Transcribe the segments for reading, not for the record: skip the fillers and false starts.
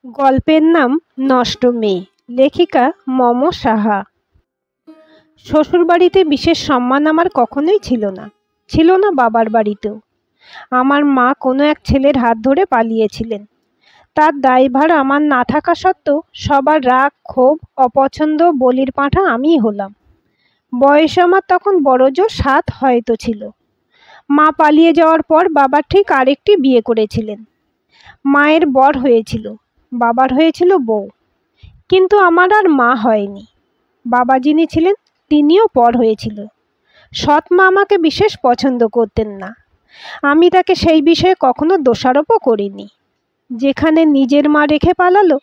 গল্পের নাম নষ্ট মেয়ে। লেখিকা মম সাহা। শ্বশুরবাড়িতে বিশেষ সম্মান আমার কখনোই ছিল না বাবার বাড়িতেও। আমার মা কোনো এক ছেলের হাত ধরে পালিয়েছিলেন। তার দায়ভার আমার না থাকা সত্ত্বেও সবার রাগ, ক্ষোভ, অপছন্দ, বলির পাঁঠা আমিই হলাম। বয়স আমার তখন বড়জোর 7 হয়তো ছিল। মা পালিয়ে যাওয়ার পর বাবা ঠিক আরেকটি বিয়ে করেছিলেন। মায়ের বর হয়েছিল, বাবার হয়েছিল বউ, কিন্তু আমার আর মা হয়নি। বাবা যিনি ছিলেন তিনিও পর হয়েছিল। সৎ মা আমাকে বিশেষ পছন্দ করতেন না। আমি তাকে সেই বিষয়ে কখনো দোষারোপও করিনি। যেখানে নিজের মা রেখে পালালো,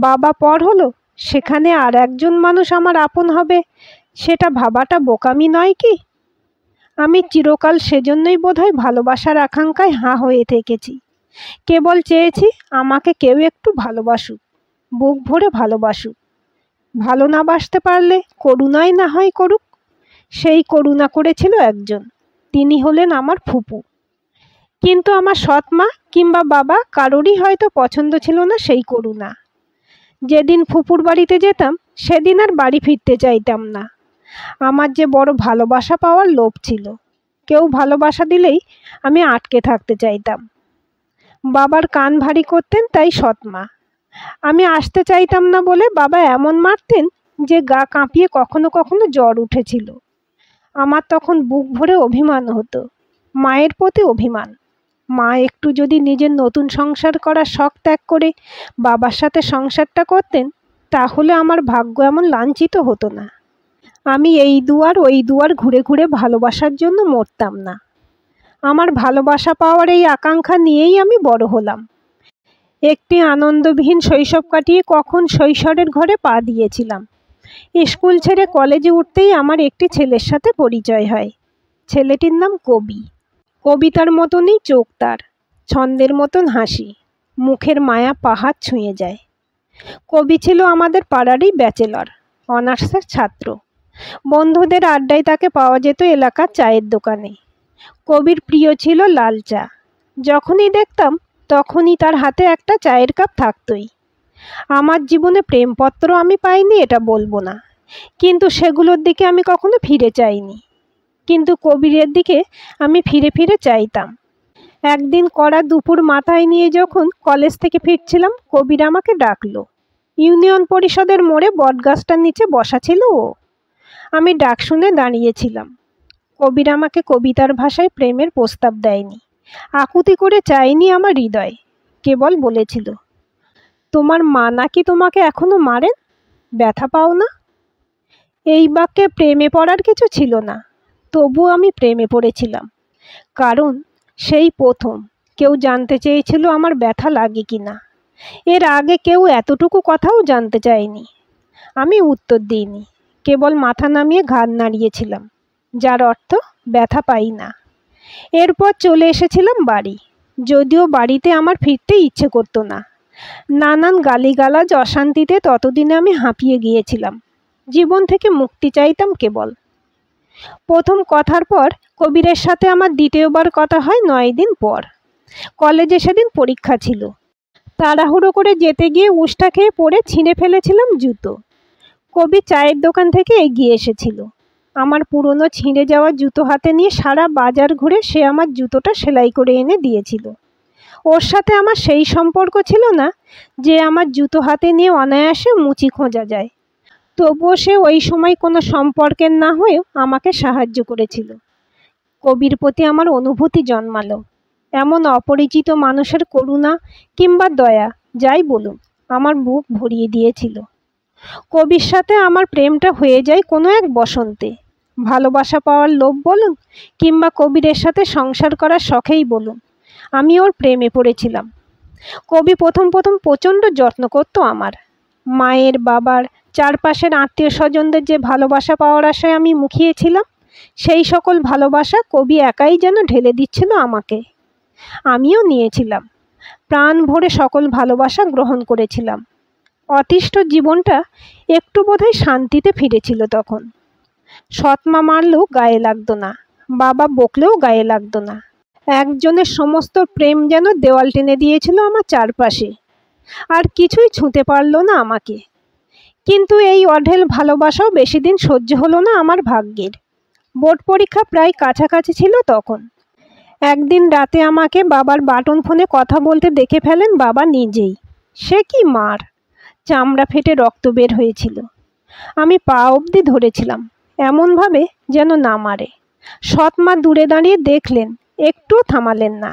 বাবা পর হলো, সেখানে আর একজন মানুষ আমার আপন হবে, সেটা ভাবাটা বোকামি নয় কি? আমি চিরকাল সেজন্যই বোধহয় ভালোবাসার আকাঙ্ক্ষায় হাঁ হয়ে থেকেছি। কেবল চেয়েছি আমাকে কেউ একটু ভালোবাসুক, বুক ভরে ভালোবাসুক। ভালো না বাসতে পারলে করুণাই না হয় করুক। সেই করুণা করেছিল একজন, তিনি হলেন আমার ফুপু। কিন্তু আমার সৎ মা কিংবা বাবা কারোরই হয়তো পছন্দ ছিল না সেই করুণা। যেদিন ফুপুর বাড়িতে যেতাম সেদিন আর বাড়ি ফিরতে চাইতাম না। আমার যে বড় ভালোবাসা পাওয়ার লোভ ছিল। কেউ ভালোবাসা দিলেই আমি আটকে থাকতে চাইতাম। বাবার কান ভারী করতেন তাই সৎ মা। আমি আসতে চাইতাম না বলে বাবা এমন মারতেন যে গা কাঁপিয়ে কখনো কখনো জ্বর উঠেছিল। আমার তখন বুক ভরে অভিমান হতো, মায়ের প্রতি অভিমান। মা একটু যদি নিজের নতুন সংসার করার শখ ত্যাগ করে বাবার সাথে সংসারটা করতেন, তাহলে আমার ভাগ্য এমন লাঞ্ছিত হতো না। আমি এই দুয়ার ওই দুয়ার ঘুরে ঘুরে ভালোবাসার জন্য মরতাম না। আমার ভালোবাসা পাওয়ার এই আকাঙ্ক্ষা নিয়েই আমি বড় হলাম। একটি আনন্দবিহীন শৈশব কাটিয়ে কখন শৈশবের ঘরে পা দিয়েছিলাম। স্কুল ছেড়ে কলেজে উঠতেই আমার একটি ছেলের সাথে পরিচয় হয়। ছেলেটির নাম কবি। কবিতার মতনই চোখ তার, ছন্দের মতন হাসি, মুখের মায়া পাহাড় ছুঁয়ে যায়। কবি ছিল আমাদের পাড়ারই ব্যাচেলর, অনার্সের ছাত্র। বন্ধুদের আড্ডায় তাকে পাওয়া যেত এলাকার চায়ের দোকানে। কবির প্রিয় ছিল লাল চা। যখনই দেখতাম তখনই তার হাতে একটা চায়ের কাপ থাকতই। আমার জীবনে প্রেমপত্র আমি পাইনি এটা বলবো না, কিন্তু সেগুলোর দিকে আমি কখনো ফিরে চাইনি। কিন্তু কবিরের দিকে আমি ফিরে ফিরে চাইতাম। একদিন কড়া দুপুর মাথায় নিয়ে যখন কলেজ থেকে ফিরছিলাম, কবির আমাকে ডাকলো। ইউনিয়ন পরিষদের মোড়ে বটগাছটার নিচে বসা ছিল ও। আমি ডাক শুনে দাঁড়িয়েছিলাম। কবির আমাকে কবিতার ভাষায় প্রেমের প্রস্তাব দেয়নি, আকুতি করে চায়নি আমার হৃদয়। কেবল বলেছিল, তোমার মা নাকি তোমাকে এখনো মারেন, ব্যথা পাও না? এই বাক্যে প্রেমে পড়ার কিছু ছিল না, তবু আমি প্রেমে পড়েছিলাম। কারণ সেই প্রথম কেউ জানতে চেয়েছিল আমার ব্যথা লাগে কি না। এর আগে কেউ এতটুকু কথাও জানতে চায়নি। আমি উত্তর দিইনি, কেবল মাথা নামিয়ে ঘাড় নাড়িয়েছিলাম, যার অর্থ ব্যথা পাই না। এরপর চলে এসেছিলাম বাড়ি। যদিও বাড়িতে আমার ফিরতে ইচ্ছে করতো না। নানান গালিগালাজ অশান্তিতে ততদিনে আমি হাঁপিয়ে গিয়েছিলাম। জীবন থেকে মুক্তি চাইতাম কেবল। প্রথম কথার পর কবিরের সাথে আমার দ্বিতীয়বার কথা হয় 9 দিন পর। কলেজে সেদিন পরীক্ষা ছিল। তাড়াহুড়ো করে যেতে গিয়ে উষ্টা খেয়ে পড়ে ছিঁড়ে ফেলেছিলাম জুতো। কবি চায়ের দোকান থেকে এগিয়ে এসেছিল। আমার পুরনো ছিঁড়ে যাওয়া জুতো হাতে নিয়ে সারা বাজার ঘুরে সে আমার জুতোটা সেলাই করে এনে দিয়েছিল। ওর সাথে আমার সেই সম্পর্ক ছিল না যে আমার জুতো হাতে নিয়ে অনায়াসে মুচি খোঁজা যায়। তবুও সে ওই সময় কোনো সম্পর্কের না হয়েও আমাকে সাহায্য করেছিল। কবির প্রতি আমার অনুভূতি জন্মালো। এমন অপরিচিত মানুষের করুণা কিংবা দয়া, যাই বলুন, আমার বুক ভরিয়ে দিয়েছিল। কবির সাথে আমার প্রেমটা হয়ে যায় কোনো এক বসন্তে। ভালোবাসা পাওয়ার লোভ বলুন কিংবা কবিরের সাথে সংসার করার শখেই বলুন, আমি ওর প্রেমে পড়েছিলাম। কবি প্রথম প্রচণ্ড যত্ন করত আমার। মায়ের, বাবার, চারপাশের আত্মীয় স্বজনদের যে ভালোবাসা পাওয়ার আশায় আমি মুখিয়েছিলাম, সেই সকল ভালোবাসা কবি একাই যেন ঢেলে দিচ্ছিল আমাকে। আমিও নিয়েছিলাম, প্রাণ ভরে সকল ভালোবাসা গ্রহণ করেছিলাম। অতিষ্ঠ জীবনটা একটু বোধহয় শান্তিতে ফিরেছিল তখন। সৎমা মারলেও গায়ে লাগতো না, বাবা বকলেও গায়ে লাগতো না। একজনের সমস্ত প্রেম যেন দেওয়াল টেনে দিয়েছিল আমার চারপাশে। আর কিছুই ছুঁতে পারল না আমাকে। কিন্তু এই অঢেল ভালোবাসাও বেশি দিন সহ্য হলো না আমার ভাগ্যের। বোর্ড পরীক্ষা প্রায় কাছাকাছি ছিল তখন। একদিন রাতে আমাকে বাবার বাটন ফোনে কথা বলতে দেখে ফেলেন বাবা নিজেই। সে কি মার! চামড়া ফেটে রক্ত বের হয়েছিল। আমি পা অবধি ধরেছিলাম, এমনভাবে যেন না মারে। সৎ মা দূরে দাঁড়িয়ে দেখলেন, একটুও থামালেন না।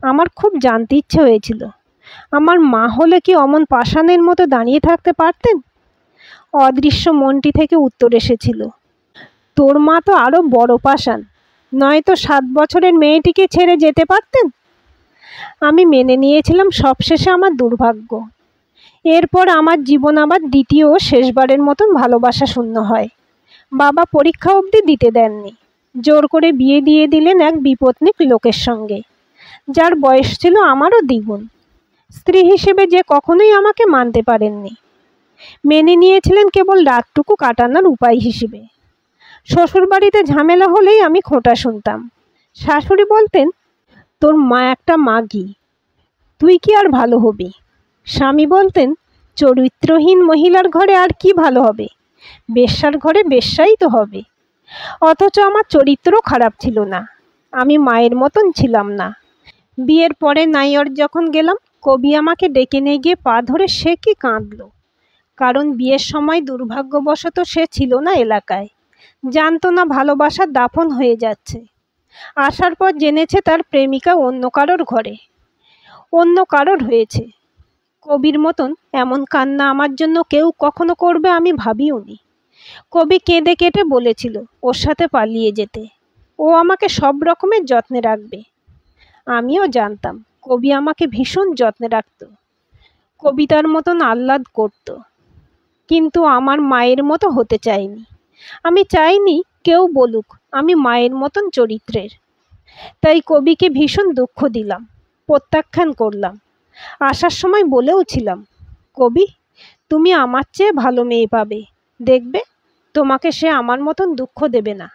আমার খুব জানতে ইচ্ছে হয়েছিল, আমার মা হলে কি অমন পাষাণের মতো দাঁড়িয়ে থাকতে পারতেন? অদৃশ্য মনটি থেকে উত্তর এসেছিল, তোর মা তো আরও বড় পাষাণ, নয়তো 7 বছরের মেয়েটিকে ছেড়ে যেতে পারতেন। আমি মেনে নিয়েছিলাম সবশেষে আমার দুর্ভাগ্য। এরপর আমার জীবন আবার দ্বিতীয় ও শেষবারের মতন ভালোবাসা শূন্য হয়। বাবা পরীক্ষা অবধি দিতে দেননি, জোর করে বিয়ে দিয়ে দিলেন এক বিপত্নিক লোকের সঙ্গে, যার বয়স ছিল আমারও দ্বিগুণ। স্ত্রী হিসেবে যে কখনোই আমাকে মানতে পারেননি, মেনে নিয়েছিলেন কেবল রাতটুকু কাটানোর উপায় হিসেবে। শ্বশুরবাড়িতে ঝামেলা হলেই আমি খোঁটা শুনতাম। শাশুড়ি বলতেন, তোর মা একটা মাগী, তুই কি আর ভালো হবি? স্বামী বলতেন, চরিত্রহীন মহিলার ঘরে আর কি ভালো হবে, বেশ্যার ঘরে বেশ্যাই তো হবে। অথচ আমার চরিত্র খারাপ ছিল না, আমি মায়ের মতন ছিলাম না। বিয়ের পরে নাইয়র যখন গেলাম, কবি আমাকে ডেকে নিয়ে গিয়ে পা ধরে সে কি কাঁদল। কারণ বিয়ের সময় দুর্ভাগ্যবশত সে ছিল না এলাকায়, জানতো না ভালোবাসার দাফন হয়ে যাচ্ছে। আসার পর জেনেছে তার প্রেমিকা অন্য কারোর ঘরে, অন্য কারোর হয়েছে। কবির মতন এমন কান্না আমার জন্য কেউ কখনো করবে আমি ভাবিওনি। কবি কেঁদে কেটে বলেছিল ওর সাথে পালিয়ে যেতে, ও আমাকে সব রকমের যত্নে রাখবে। আমিও জানতাম কবি আমাকে ভীষণ যত্নে রাখত, কবিতার মতন আহ্লাদ করত। কিন্তু আমার মায়ের মতো হতে চাইনি। আমি চাইনি কেউ বলুক আমি মায়ের মতন চরিত্রের। তাই কবিকে ভীষণ দুঃখ দিলাম, প্রত্যাখ্যান করলাম। আসার সময় বলেওছিলাম, কবি তুমি আমার চেয়ে ভালো মেয়ে পাবে, দেখবে তোমাকে সে আমার মতন দুঃখ দেবে না।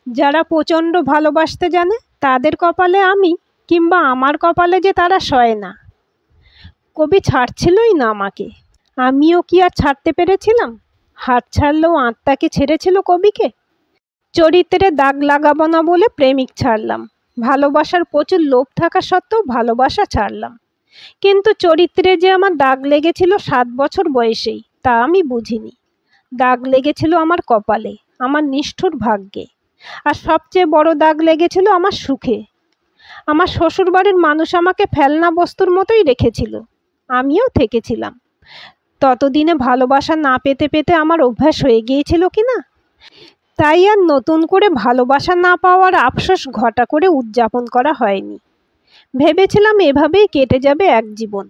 যারা প্রচণ্ড ভালোবাসতে জানে তাদের কপালে আমি, কিংবা আমার কপালে যে তারা সয় না। কবি ছাড়ছিলই না আমাকে, আমিও কি আর ছাড়তে পেরেছিলাম? হাত ছাড়লেও আত্মাকে ছেড়েছিল কবিকে। চরিত্রে দাগ লাগাবো না বলে প্রেমিক ছাড়লাম, ভালোবাসার প্রচুর লোভ থাকা সত্ত্বেও ভালোবাসা ছাড়লাম। কিন্তু চরিত্রে যে আমার দাগ লেগেছিল 7 বছর বয়সেই, তা আমি বুঝিনি। দাগ লেগেছিল আমার কপালে, আমার নিষ্ঠুর ভাগ্যে। আর সবচেয়ে বড় দাগ লেগেছিল আমার সুখে। আমার শ্বশুরবাড়ির মানুষ আমাকে ফেলনা বস্তুর মতোই রেখেছিল, আমিও থেকেছিলাম। ততদিনে ভালোবাসা না পেতে পেতে আমার অভ্যাস হয়ে গিয়েছিল কিনা, তাই আর নতুন করে ভালোবাসা না পাওয়ার আফসোস ঘটা করে উদযাপন করা হয়নি। ভেবেছিলাম এভাবেই কেটে যাবে এক জীবন,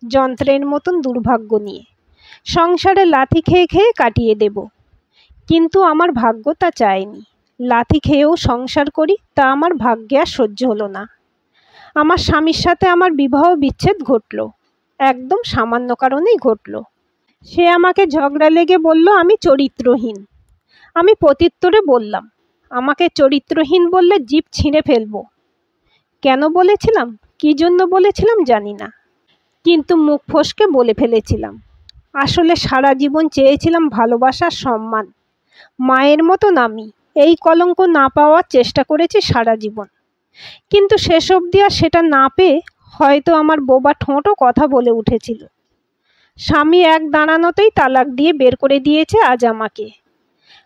যন্ত্রের মতন দুর্ভাগ্য নিয়ে সংসারে লাথি খেয়ে খেয়ে কাটিয়ে দেব। কিন্তু আমার ভাগ্য তা চায়নি। লাথি খেয়েও সংসার করি, তা আমার ভাগ্যে আর সহ্য হলো না। আমার স্বামীর সাথে আমার বিবাহ বিচ্ছেদ ঘটল, একদম সামান্য কারণেই ঘটল। সে আমাকে ঝগড়া লেগে বলল আমি চরিত্রহীন। আমি প্রত্যুত্তরে বললাম, আমাকে চরিত্রহীন বললে জিভ ছিঁড়ে ফেলবো। কেন বলেছিলাম, কী জন্য বলেছিলাম জানি না, কিন্তু মুখ ফসকে বলে ফেলেছিলাম। আসলে সারা জীবন চেয়েছিলাম ভালোবাসার সম্মান। মায়ের মতন আমি এই কলঙ্ক না পাওয়ার চেষ্টা করেছি সারা জীবন, কিন্তু শেষ অবধি আর সেটা না পেয়ে হয়তো আমার বোবা ঠোঁটও কথা বলে উঠেছিল। স্বামী এক দাঁড়ানোতেই তালাক দিয়ে বের করে দিয়েছে আজ আমাকে।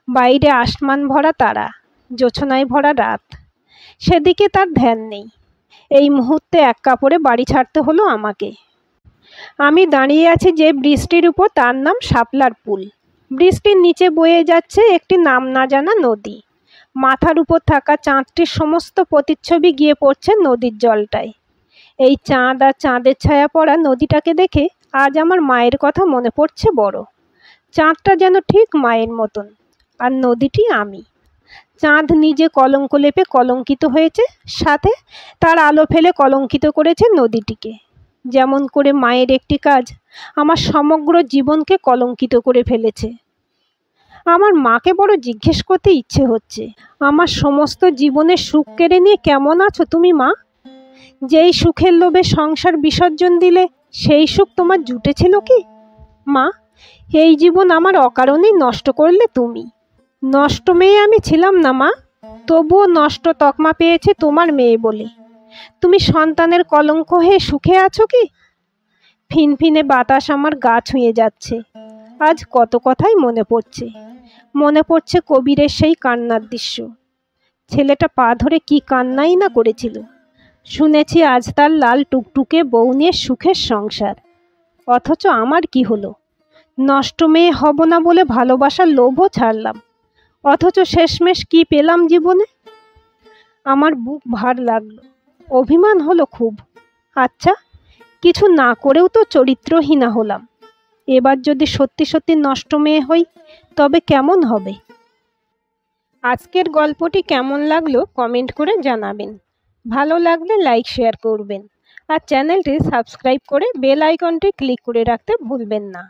বাইরে আসমান ভরা তারা, জোছনায় ভরা রাত, সেদিকে তার ধ্যান নেই। এই মুহূর্তে এক কাপড়ে বাড়ি ছাড়তে হলো আমাকে। আমি দাঁড়িয়ে আছি যে ব্রিজটির উপর, তার নাম শাপলার পুল। ব্রিজটির নিচে বয়ে যাচ্ছে একটি নাম না জানা নদী। মাথার উপর থাকা চাঁদটির সমস্ত প্রতিচ্ছবি গিয়ে পড়ছে নদীর জলটায়। এই চাঁদ আর চাঁদের ছায়া পড়া নদীটাকে দেখে আজ আমার মায়ের কথা মনে পড়ছে বড়। চাঁদটা যেন ঠিক মায়ের মতন, আর নদীটি আমি। চাঁদ নিজে কলঙ্ক লেপে কলঙ্কিত হয়েছে, সাথে তার আলো ফেলে কলঙ্কিত করেছে নদীটিকে। যেমন করে মায়ের একটি কাজ আমার সমগ্র জীবনকে কলঙ্কিত করে ফেলেছে। আমার মাকে বড় জিজ্ঞেস করতে ইচ্ছে হচ্ছে, আমার সমস্ত জীবনের সুখ কেড়ে নিয়ে কেমন আছো তুমি মা? যেই সুখের লোভে সংসার বিসর্জন দিলে সেই সুখ তোমার জুটেছিল কি? মা, এই জীবন আমার অকারণেই নষ্ট করলে তুমি। নষ্ট মেয়ে আমি ছিলাম না মা, তবুও নষ্ট তকমা পেয়েছে তোমার মেয়ে বলে। তুমি সন্তানের কলঙ্ক হয়ে সুখে আছো কি? ফিনফিনে বাতাস আমার গা ছুঁয়ে যাচ্ছে। আজ কত কথাই মনে পড়ছে। মনে পড়ছে কবিরের সেই কান্নার দৃশ্য। ছেলেটা পা ধরে কি কান্নাই না করেছিল। শুনেছি আজ তার লাল টুকটুকে বউ নিয়ে সুখের সংসার। অথচ আমার কি হলো? নষ্ট মেয়ে হব না বলে ভালোবাসার লোভও ছাড়লাম, অথচ শেষমেশ কি পেলাম জীবনে? আমার বুক ভার লাগলো, অভিমান হলো খুব। আচ্ছা, কিছু না করেও তো চরিত্রহীনা হলাম। এবার যদি সত্যি সত্যি নষ্ট মেয়ে হই তবে কেমন হবে? আজকের গল্পটি কেমন লাগলো কমেন্ট করে জানাবেন। ভালো লাগলে লাইক শেয়ার করবেন আর চ্যানেলটি সাবস্ক্রাইব করে বেল আইকনটি ক্লিক করে রাখতে ভুলবেন না।